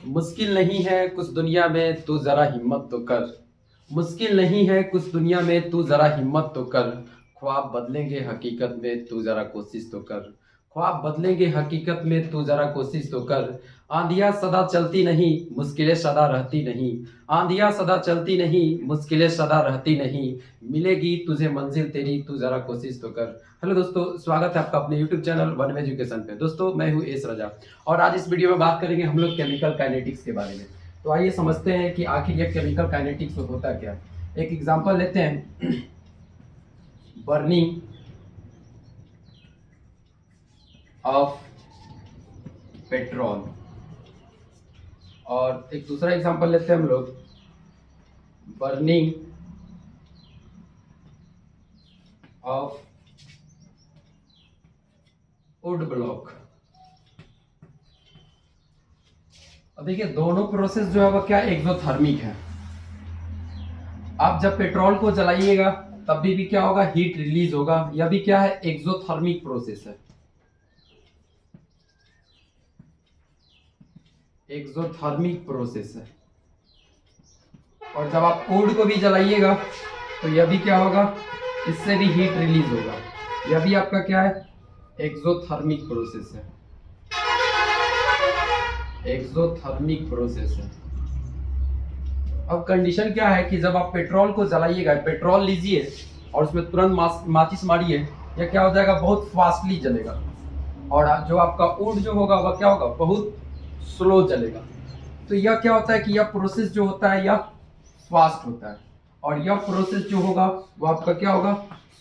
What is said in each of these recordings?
मुश्किल नहीं है कुछ दुनिया में तू जरा हिम्मत तो कर। मुश्किल नहीं है कुछ दुनिया में तू जरा हिम्मत तो कर। ख्वाब बदलेंगे हकीकत में तू जरा कोशिश तो कर। ख्वाब बदलेंगे हकीकत में तू जरा कोशिश तो कर। आंधियां सदा चलती नहीं, मुश्किलें सदा रहती नहीं। आंधियां सदा चलती नहीं, मुश्किलें सदा रहती नहीं। मिलेगी तुझे मंजिल तेरी, तू जरा कोशिश तो कर। हेलो दोस्तों, स्वागत है आपका अपने YouTube channel one way education पे। दोस्तों, मैं हूँ एस रजा और आज इस वीडियो में बात करेंगे हम लोग केमिकल काइनेटिक्स के बारे में। तो आइए समझते हैं कि आखिर ये केमिकल काइनेटिक्स होता क्या है। एक एग्जांपल लेते हैं, बर्निंग ऑफ पेट्रोल। और एक दूसरा एग्जांपल लेते हैं हम लोग, बर्निंग ऑफ वुड ब्लॉक। अब देखिए, दोनों प्रोसेस जो है वो क्या एक्सोथर्मिक है। आप जब पेट्रोल को जलाइएगा तब भी क्या होगा, हीट रिलीज होगा। यह भी क्या है, एक्सोथर्मिक प्रोसेस है, एक्सोथर्मिक प्रोसेस है। और जब आप वुड को भी जलाइएगा तो यह भी क्या होगा, इससे भी हीट रिलीज होगा। यह भी आपका क्या है, एक्सोथर्मिक प्रोसेस है, एक्सोथर्मिक प्रोसेस है। अब कंडीशन क्या है कि जब आप पेट्रोल को जलाइएगा, पेट्रोल लीजिए और उसमें तुरंत माचिस मारिए, यह क्या हो जाएगा, बहुत फास्टली जलेगा। और जो आपका वुड जो होगा वह क्या होगा, बहुत स्लो जलेगा। तो यह क्या होता है कि यह प्रोसेस जो होता है यह फास्ट होता है, और यह प्रोसेस जो होगा वो आपका क्या होगा,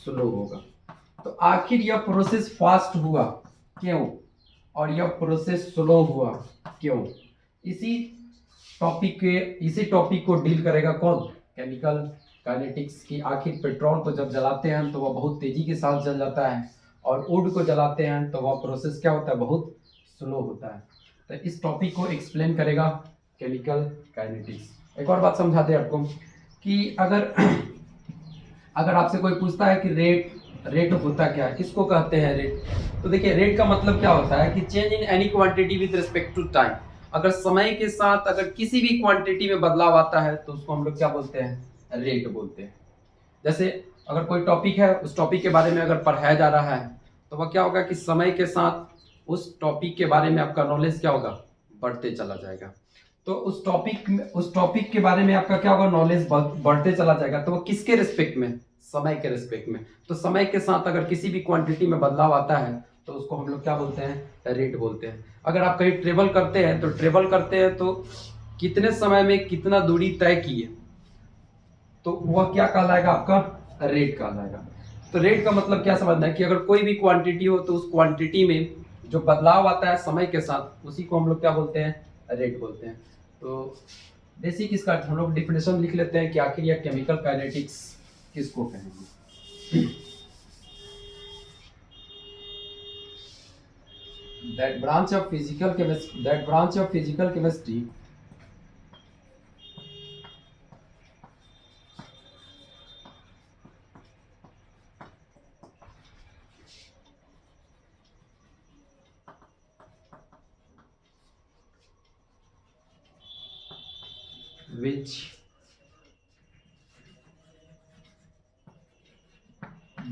स्लो होगा। तो आखिर यह प्रोसेस फास्ट हुआ क्यों, और यह प्रोसेस स्लो हुआ क्यों, इसी इसी टॉपिक को डील करेगा कौन, केमिकल काइनेटिक्स की। आखिर पेट्रोल को जब जलाते हैं तो वह बहुत तेजी के साथ जल जाता है, और वुड को जलाते हैं तो वह प्रोसेस क्या होता है, बहुत स्लो होता है। तो इस टॉपिक को एक्सप्लेन करेगा केमिकल काइनेटिक्स। एक और बात समझा दे आपको कि अगर अगर आपसे कोई पूछता है कि रेट रेट होता क्या है, किसको कहते हैं रेट। तो देखिए, रेट का मतलब क्या होता है कि change in any quantity with respect to time. अगर समय के साथ अगर किसी भी क्वांटिटी में बदलाव आता है तो उसको हम लोग क्या बोलते हैं, रेट बोलते हैं। जैसे अगर कोई टॉपिक है, उस टॉपिक के बारे में अगर पढ़ाया जा रहा है तो वह क्या होगा कि समय के साथ उस टॉपिक के बारे में आपका नॉलेज क्या होगा, बढ़ते चला जाएगा। तो उस टॉपिक के बारे में आपका क्या होगा, नॉलेज बढ़ते चला जाएगा। तो वो किसके रिस्पेक्ट में, समय के रिस्पेक्ट में। तो समय के साथ अगर किसी भी क्वांटिटी में बदलाव आता है तो उसको हम लोग क्या बोलते हैं, रेट बोलते हैं। अगर आप कहीं ट्रेवल करते हैं तो कितने समय में कितना दूरी तय किए, तो वह क्या कहलाएगा, आपका रेट कहलाएगा। तो रेट का मतलब क्या समझना है कि अगर कोई भी क्वांटिटी हो तो उस क्वांटिटी में जो बदलाव आता है समय के साथ, उसी को हम लोग क्या बोलते हैं, रेट बोलते हैं। तो बेसिक इसका हम लोग डिफिनेशन लिख लेते हैं कि आखिर यह केमिकल काइनेटिक्स किसको कहेंगे। that branch of physical chemistry which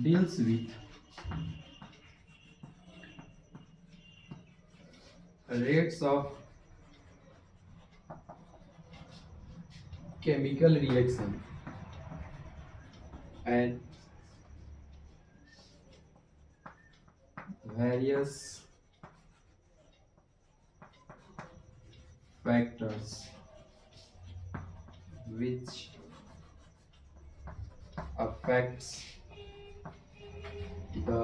deals with rates of chemical reaction and various factors which affects the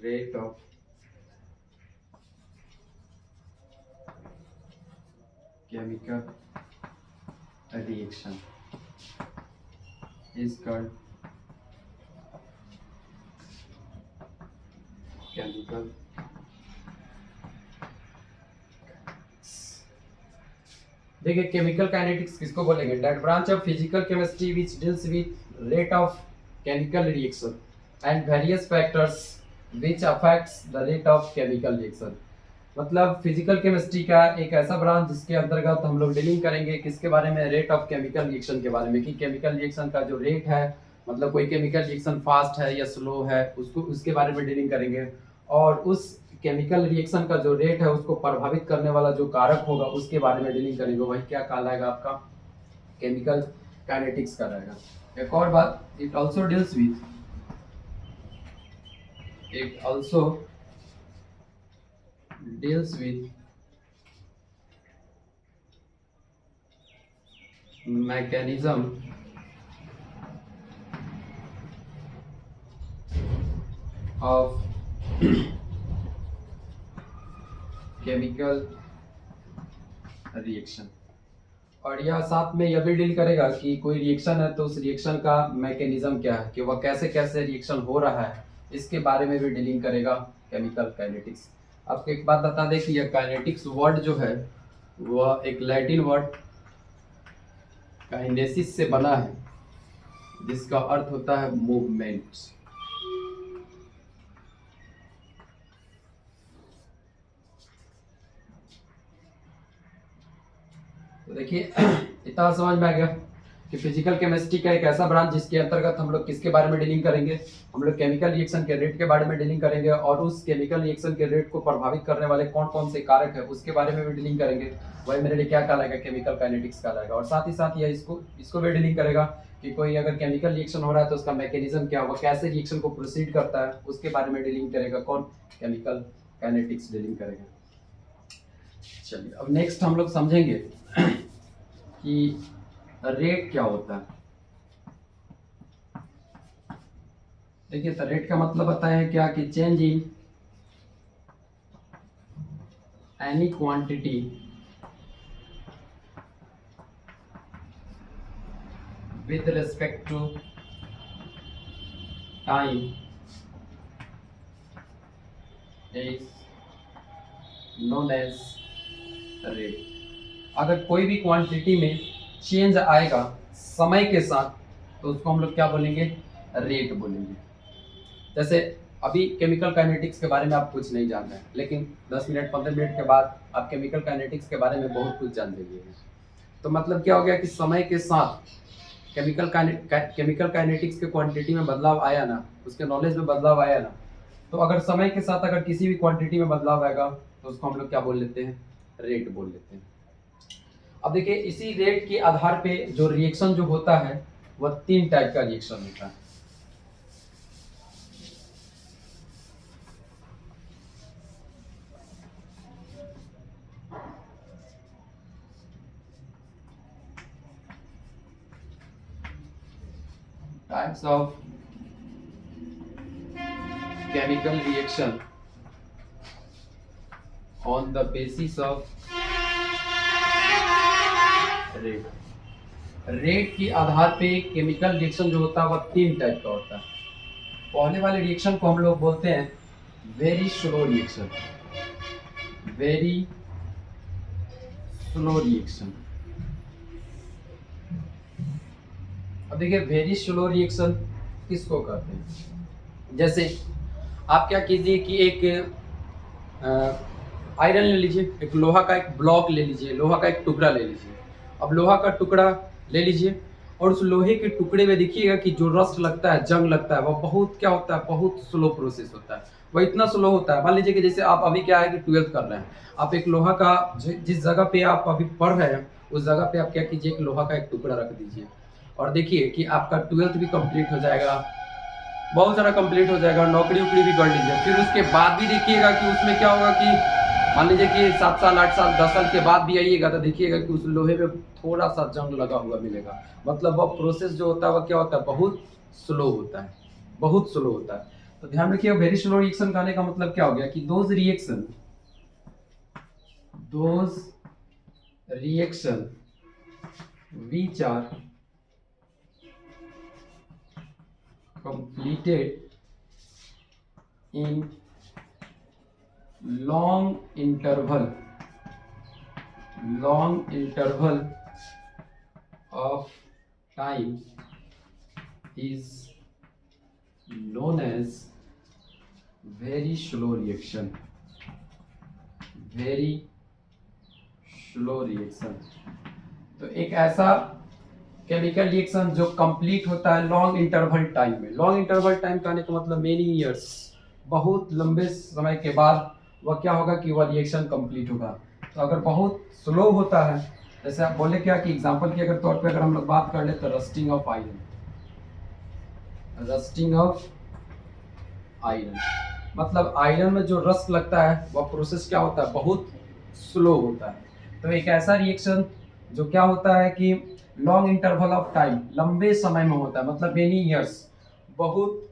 rate of chemical reaction is called chemical. देखिए केमिकल काइनेटिक्स किसको बोलेंगे? That branch of physical chemistry which deals with rate of chemical reaction and various factors which affects the rate of chemical reaction. मतलब physical chemistry का एक ऐसा branch जिसके अंतर्गत हम लोग डीलिंग करेंगे किसके बारे में? रेट ऑफ केमिकल रिएक्शन के बारे में, कि केमिकल रिएक्शन का जो रेट है, मतलब कोई केमिकल रिएक्शन फास्ट है या स्लो है, उसको उसके बारे में डीलिंग करेंगे। और उस केमिकल रिएक्शन का जो रेट है उसको प्रभावित करने वाला जो कारक होगा उसके बारे में डीलिंग करेंगे। वही क्या कहलाएगा? आपका केमिकल काइनेटिक्स का रहेगा। एक और बात, it also deals with mechanism of chemical reaction। और यह साथ में यह भी डील करेगा कि कोई रिएक्शन है तो उस रिएक्शन का मैकेनिज्म क्या है, कि वह कैसे कैसे रिएक्शन हो रहा है, इसके बारे में भी डीलिंग करेगा केमिकल काइनेटिक्स। आपको एक बात बता दें कि यह काइनेटिक्स वर्ड जो है वह एक लैटिन वर्ड काइनेसिस से बना है, जिसका अर्थ होता है मूवमेंट। तो देखिए इतना समझ में आ गया कि फिजिकल केमिस्ट्री का एक ऐसा ब्रांच जिसके अंतर्गत हम लोग किसके बारे में डीलिंग करेंगे? हम लोग केमिकल रिएक्शन के रेट के बारे में डीलिंग करेंगे, और उस केमिकल रिएक्शन के रेट को प्रभावित करने वाले कौन कौन से कारक है उसके बारे में भी डीलिंग करेंगे। वही मेरे लिए क्या कहलाएगा? केमिकल काइनेटिक्स कहलाएगा। और साथ ही साथ यह इसको भी डीलिंग करेगा कि कोई अगर केमिकल रिएक्शन हो रहा है तो उसका मैकेनिज्म क्या होगा, कैसे रिएक्शन को प्रोसीड करता है, उसके बारे में डीलिंग करेगा। कौन? केमिकल काइनेटिक्स डीलिंग करेगा। चलिए अब नेक्स्ट हम लोग समझेंगे कि रेट क्या होता है। देखिए तो रेट का मतलब बताया है क्या? कि change in any quantity with respect to time is known as rate। अगर कोई भी क्वांटिटी में चेंज आएगा समय के साथ तो उसको हम लोग क्या बोलेंगे? रेट बोलेंगे। जैसे अभी केमिकल काइनेटिक्स के बारे में आप कुछ नहीं जान रहे हैं, लेकिन 10 मिनट 15 मिनट के बाद आप केमिकल काइनेटिक्स के बारे में बहुत कुछ जान लेंगे। तो मतलब क्या हो गया कि समय के साथ केमिकल काइनेटिक्स के क्वांटिटी में बदलाव आया ना, उसके नॉलेज में बदलाव आया ना, तो अगर समय के साथ अगर किसी भी क्वांटिटी में बदलाव आएगा तो उसको हम लोग क्या बोल लेते हैं? रेट बोल लेते हैं। अब देखिए इसी रेट के आधार पे जो रिएक्शन जो होता है वह 3 टाइप का रिएक्शन होता है। Types of chemical reaction on the basis of rate. Rate के आधार पे केमिकल रिएक्शन जो होता है वह 3 टाइप का होता है। पहले वाले रिएक्शन को हम लोग बोलते हैं very slow reaction. Very slow reaction. अब देखिए वेरी स्लो रिएक्शन किसको कहते हैं? जैसे आप क्या कीजिए कि एक आयरन ले लीजिए, एक लोहा का एक ब्लॉक ले लीजिए, लोहा का एक टुकड़ा ले लीजिए। अब लोहा का टुकड़ा ले लीजिए और उस लोहे के टुकड़े में देखिएगा कि जो रस्ट लगता है, जंग लगता है, वह बहुत क्या होता है? बहुत स्लो प्रोसेस होता है। वह इतना स्लो होता है, मान लीजिए कि जैसे आप अभी क्या है कि 12th कर रहे हैं, आप एक लोहा का जिस जगह पे आप अभी पढ़ रहे हैं उस जगह पे आप क्या कीजिए, एक लोहा का एक टुकड़ा रख दीजिए और देखिए कि आपका 12th भी कंप्लीट हो जाएगा, बहुत सारा कंप्लीट हो जाएगा, नौकरी उकरी भी कर लीजिए। फिर उसके बाद भी देखिएगा कि उसमें क्या होगा कि मान लीजिए कि 7 साल 8 साल 10 साल के बाद भी आइएगा तो देखिएगा कि उस लोहे में थोड़ा सा जंग लगा हुआ मिलेगा। मतलब वह प्रोसेस जो होता है वह क्या होता है? बहुत स्लो होता है, बहुत स्लो होता है। तो ध्यान रखिए वेरी स्लो रिएक्शन कहने का मतलब क्या हो गया कि those reaction which are completed in long interval long interval of time is known as very slow reaction. very slow reaction. तो एक ऐसा केमिकल रिएक्शन जो कंप्लीट होता है लॉन्ग इंटरवल टाइम में। लॉन्ग इंटरवल टाइम कहने का मतलब मेनी ईयर्स, बहुत लंबे समय के बाद वह क्या होगा कि वह रिएक्शन कंप्लीट होगा। तो अगर बहुत स्लो होता है, जैसे आप बोले क्या कि एग्जांपल के अगर तौर पे अगर हम लोग बात कर ले तो rusting of iron, rusting of iron मतलब आयरन में जो रस्ट लगता है वह प्रोसेस क्या होता है, बहुत स्लो होता है। तो एक ऐसा रिएक्शन जो क्या होता है कि लॉन्ग इंटरवल ऑफ टाइम, लंबे समय में होता है, मतलब मेनी ईयर्स, बहुत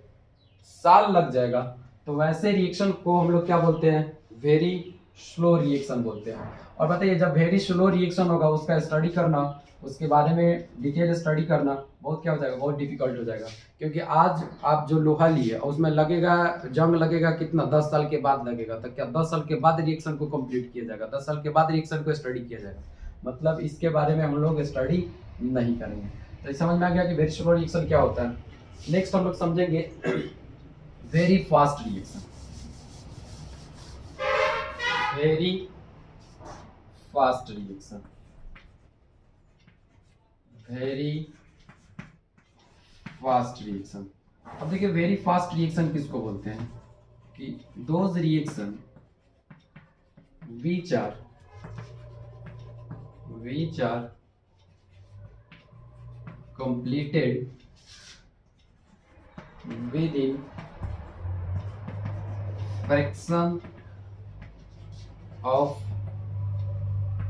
साल लग जाएगा, तो वैसे रिएक्शन को हम लोग क्या बोलते हैं, वेरी स्लो रिएक्शन बोलते हैं। और बताइए जब वेरी स्लो रिएक्शन होगा उसका स्टडी करना, उसके बारे में डिटेल स्टडी करना बहुत क्या हो जाएगा, बहुत डिफिकल्ट हो जाएगा। क्योंकि आज आप जो लोहा लिए उसमें लगेगा, जंग लगेगा कितना, 10 साल के बाद लगेगा। तो क्या 10 साल के बाद रिएक्शन को कंप्लीट किया जाएगा, 10 साल के बाद रिएक्शन को स्टडी किया जाएगा, मतलब इसके बारे में हम लोग स्टडी नहीं करेंगे। तो समझ में आ गया कि वेरी स्लो रिएक्शन क्या होता है। नेक्स्ट हम लोग समझेंगे very fast reaction. Very fast reaction, very fast reaction. अब देखिए वेरी फास्ट रिएक्शन किसको बोलते हैं कि those reaction which are completed within fraction of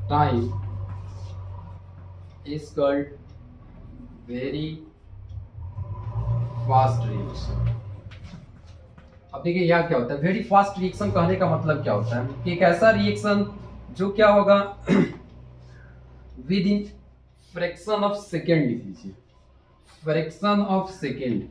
time is called very fast reaction। अब देखिए यह क्या होता है, वेरी फास्ट रिएक्शन कहने का मतलब क्या होता है कि एक ऐसा रिएक्शन जो क्या होगा with in fraction of second, लिख लीजिए फ्रैक्शन ऑफ सेकेंड,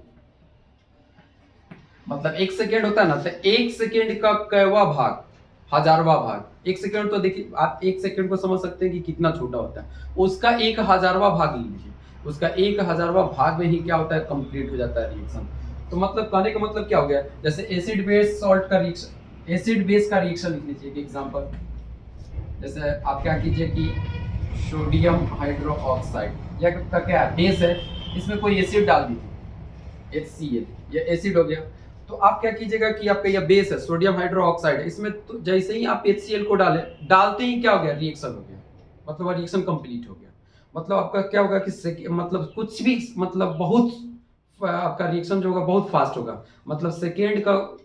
मतलब एक सेकेंड होता है ना, तो एक सेकेंड का कैवा भाग, हजारवा भाग। एक सेकेंड तो देखिए आप एक सेकेंड को समझ सकते हैं कि कितना छोटा होता है, उसका 1000वां भाग लीजिए, उसका 1000वां भाग में ही क्या होता है, कंप्लीट हो जाता है रिएक्शन। तो मतलब कहने का मतलब क्या हो गया, जैसे एसिड बेस सॉल्ट का रिएक्शन, एसिड बेस का रिएक्शन लिख लीजिए एक एग्जांपल। जैसे आप क्या कीजिए कि सोडियम हाइड्रोक्साइड या का क्या बेस है, इसमें कोई एसिड डाल दीजिए HCl, ये एसिड हो गया। तो आप क्या कीजिएगा कि आपका ये बेस है सोडियम हाइड्रोक्साइड, इसमें तो जैसे ही आप HCl को डालते ही क्या हो गया, रिएक्शन हो गया, मतलब रिएक्शन कंप्लीट हो गया। मतलब आपका क्या होगा कि मतलब कुछ भी, मतलब बहुत आपका रिएक्शन जो होगा बहुत फास्ट होगा। मतलब सेकेंड का,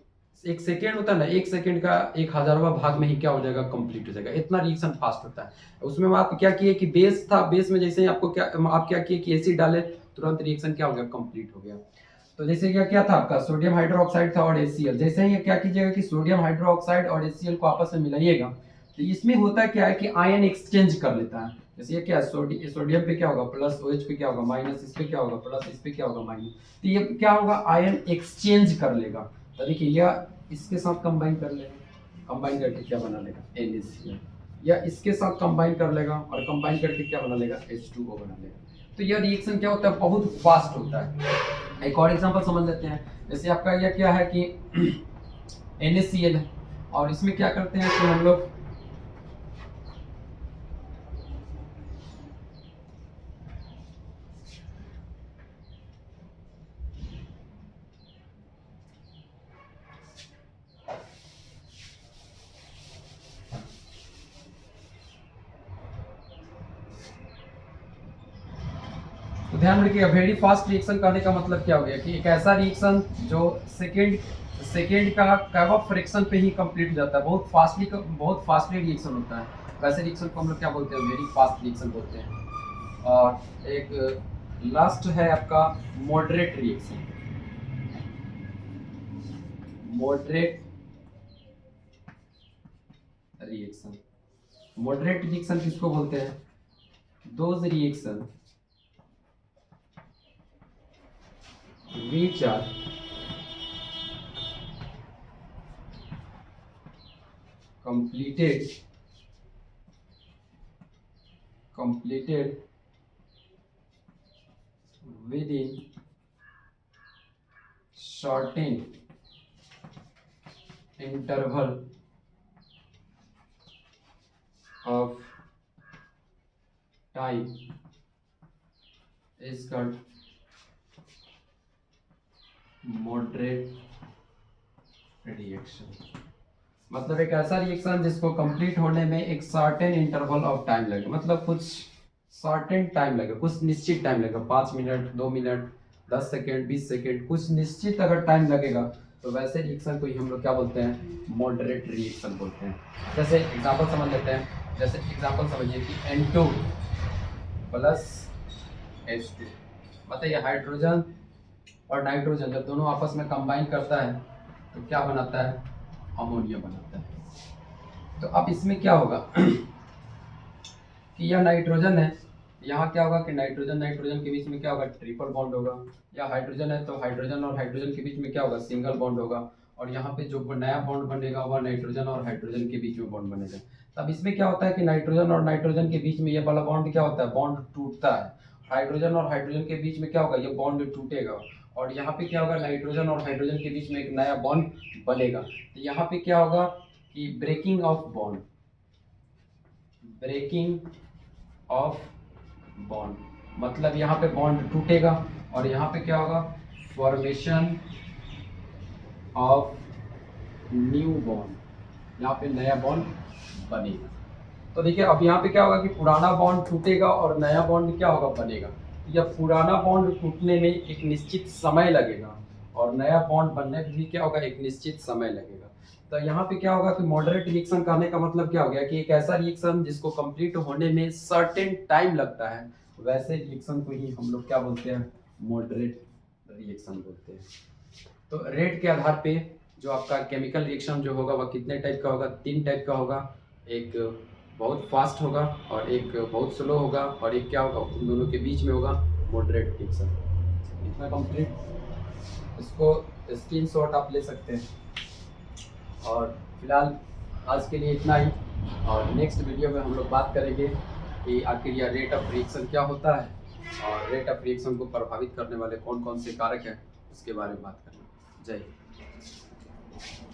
एक सेकेंड होता है ना, एक सेकेंड का 1000वां भाग में ही क्या हो जाएगा, कंप्लीट हो जाएगा, इतना रिएक्शन फास्ट होता है। उसमें आप क्या किए कि बेस था, बेस में जैसे ही आपको क्या, आप क्या किए कि एसिड डाले, तुरंत रिएक्शन क्या हो गया, कंप्लीट हो गया। तो जैसे क्या क्या था आपका सोडियम हाइड्रोक्साइड था और HCl, जैसे ही क्या कीजिएगा कि सोडियम हाइड्रोक्साइड और HCl को आपस में मिलाइएगा, तो इसमें होता क्या है कि आयन एक्सचेंज कर लेता है। जैसे ये क्या सोडियम पे क्या होगा प्लस, OH पे क्या होगा माइनस, इस पे क्या होगा प्लस, इस पे क्या होगा माइनस, तो ये क्या होगा, आयन एक्सचेंज कर लेगा। तो देखिए यह इसके साथ कंबाइन कर लेगा, कंबाइन करके क्या बना लेगा, NaCl, या इसके साथ कंबाइन कर लेगा और कंबाइन करके क्या बना लेगा, H2O बना लेगा। तो यह रिएक्शन क्या होता है, बहुत फास्ट होता है। एक और एग्जांपल समझ लेते हैं, जैसे आपका यह क्या है कि NaCl है और इसमें क्या करते हैं कि हम लोग तो ध्यान रखिएगा वेरी फास्ट रिएक्शन कहने का मतलब क्या हो गया कि एक ऐसा रिएक्शन जो सेकेंड का कैवा फ्रैक्शन पे ही कंप्लीट हो जाता है, बहुत फास्टली रिएक्शन होता है। वैसे रिएक्शन को हम लोग क्या बोलते हैं, वेरी फास्ट रिएक्शन बोलते हैं। और एक लास्ट है आपका moderate reaction. Moderate reaction, moderate reaction किसको बोलते हैं, those reaction which are completed completed within shortened interval of time is called moderate reaction. मतलब एक ऐसा रिएक्शन जिसको कंप्लीट होने में एक सर्टेन इंटरवल ऑफ टाइम लगे, मतलब कुछ सर्टेन टाइम लगे, कुछ निश्चित टाइम लगेगा, 5 मिनट, 2 मिनट, 10 सेकेंड, 20 सेकेंड, कुछ निश्चित अगर टाइम लगेगा तो वैसे रिएक्शन को ही हम लोग क्या बोलते हैं, मॉडरेट रिएक्शन बोलते हैं। जैसे एग्जांपल समझ लेते हैं। जैसे एग्जांपल समझिए कि N2 प्लस H2, मतलब ये हाइड्रोजन और नाइट्रोजन जब दोनों आपस में कंबाइन करता है तो क्या बनाता है, अमोनिया बनाता है। तो अब इसमें क्या होगा कि यह नाइट्रोजन है, यहाँ क्या होगा कि नाइट्रोजन नाइट्रोजन के बीच में क्या होगा, ट्रिपल बॉन्ड होगा। या हाइड्रोजन है तो हाइड्रोजन और हाइड्रोजन के बीच में क्या होगा, सिंगल बॉन्ड होगा। और यहाँ पे जो नया बॉन्ड बनेगा वह नाइट्रोजन और हाइड्रोजन के बीच में बॉन्ड बनेगा। तब इसमें क्या होता है कि नाइट्रोजन और नाइट्रोजन के बीच में ये वाला बॉन्ड क्या होता है, बॉन्ड टूटता है। हाइड्रोजन और हाइड्रोजन के बीच में क्या होगा, ये बॉन्ड टूटेगा। और यहाँ पे क्या होगा, नाइट्रोजन और हाइड्रोजन के बीच में एक नया बॉन्ड बनेगा। तो यहाँ पे क्या होगा कि breaking of bond, breaking of bond, मतलब यहाँ पे बॉन्ड टूटेगा और यहाँ पे क्या होगा, फॉर्मेशन ऑफ न्यू बॉन्ड, यहाँ पे नया बॉन्ड बनेगा। तो देखिए अब यहाँ पे क्या होगा कि पुराना बॉन्ड टूटेगा और नया बॉन्ड क्या होगा, बनेगा। या पुराना बॉन्ड टूटने में एक निश्चित समय लगेगा और नया बॉन्ड बनने में भी क्या होगा, एक निश्चित समय लगेगा। तो यहाँ पे क्या होगा कि मॉडरेट रिएक्शन कहने का मतलब क्या हो गया कि एक ऐसा रिएक्शन जिसको कंप्लीट होने में सर्टेन टाइम लगता है, वैसे रिएक्शन को ही हम लोग क्या बोलते हैं, मॉडरेट रिएक्शन बोलते हैं। तो रेट के आधार पे जो आपका केमिकल रिएक्शन जो होगा वह कितने टाइप का होगा, 3 टाइप का होगा। एक बहुत फास्ट होगा और एक बहुत स्लो होगा और एक क्या होगा, उन दोनों के बीच में होगा, मॉडरेट रिएक्शन। इतना कंप्लीट, इसको स्क्रीनशॉट आप ले सकते हैं। और फिलहाल आज के लिए इतना ही, और नेक्स्ट वीडियो में हम लोग बात करेंगे कि आखिर यह रेट ऑफ रिएक्शन क्या होता है और रेट ऑफ रिएक्शन को प्रभावित करने वाले कौन कौन से कारक हैं उसके बारे में बात करेंगे। जय हिंद।